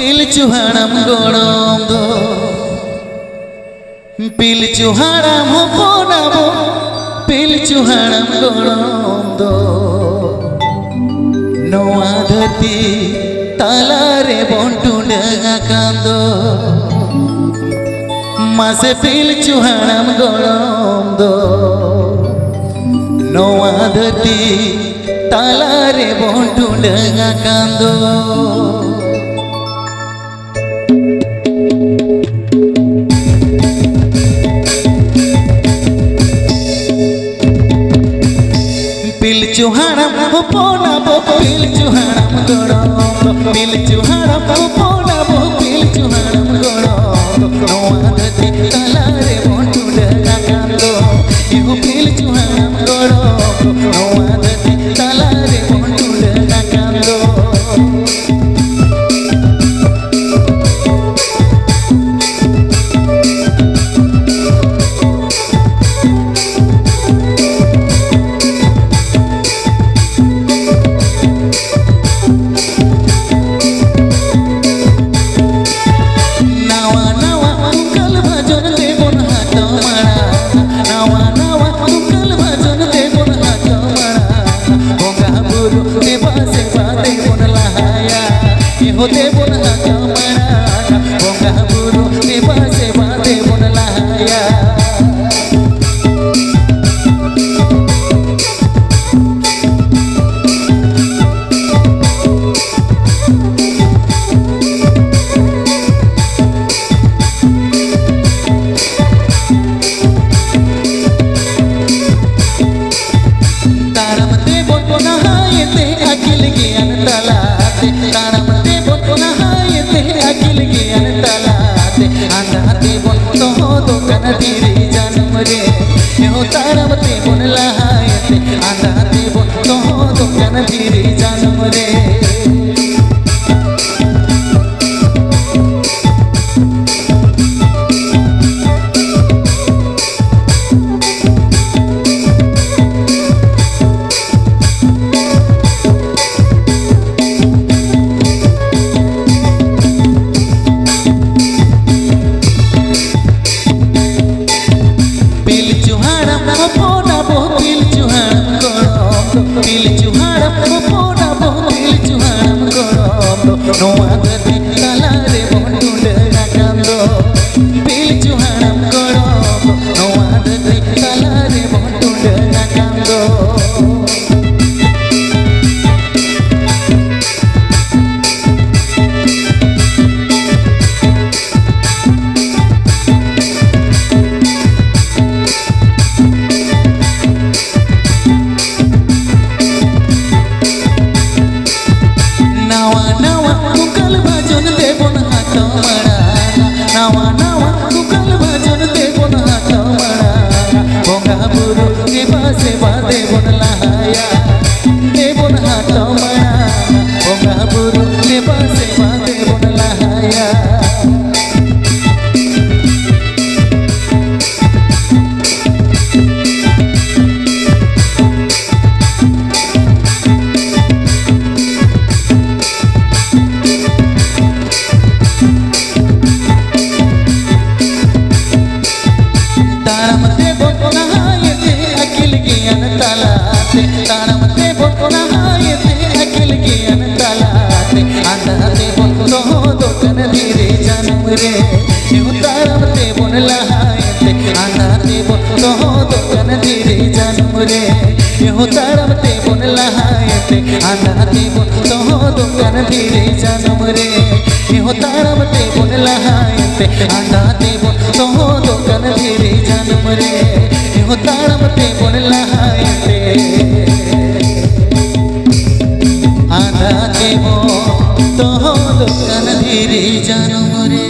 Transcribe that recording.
पिलचु हाड़म गोड़म दो पिलचु हाड़म हो पोनाबो पिलचु हाड़म गोड़म दो नोआ धरती तालारे बोंटुंडा कांदो मासे पिलचु हाड़म गोड़म दो नोआ धरती तालारे बोंटुंडा कांदो पिलचु हाड़म हो पोनाबो पिलचु हाड़म गोड़म पिलचु हाड़म हो पोनाबो पिलचु हाड़म गोड़म नोआ धरती तालारे बोंटुंडा कांदो इहो पिलचु हाड़म गोड़म नोआ धरती तालारे बोंटुंडा कांदो होते बोला कमरा बोंगा बुरु ने पासे बाते बोलाया तारमते बोलना है ते अखिल ज्ञान तलाते तारमते बोलना है ते अखिल ज्ञान तलाते आंधाते बोलतो तो कन धीरे जन्म रे यो तारमते बोलना है ते आंधाते बोलतो तो कन धीरे जन्म रे पिलचु हाड़म हो पोनाबो पिलचु हाड़म गोड़म पिलचु हाड़म हो पोनाबो पिलचु हाड़म गोड़म नोआ धरती तालारे बोंटुंडा कांदो पिलचु हाड़म गोड़म नोआ धरती तालारे बोंटुंडा कांदो नावा नावा कुकल भजन देबोन हाथ मड़ा नावा नावा कुकल भजन देबोन हाथ मड़ा बोंगा बुरु ने पासे बाते बोलाया देबोन हाथ मड़ा बोंगा बुरु ने पासे बाते बोलाया तारमते बोलना है ते अखिल ज्ञान तलाते तारमते बोलना है ते अखिल ज्ञान तलाते आंधाते बोलतो तो कन धीरे जन्म रे यो तारमते बोलना है ते आंधाते बोलतो तो कन धीरे जन्म रे यो तारमते बोलना है ते आंधाते बोलतो तो कन धीरे जन्म रे यो तारमते बोलना है ते आंधाते बोलतो तो कन धीरे जन्म रे यो तारमते बोलना है ते आंधाते बोलतो तो कन धीरे जन्म रे।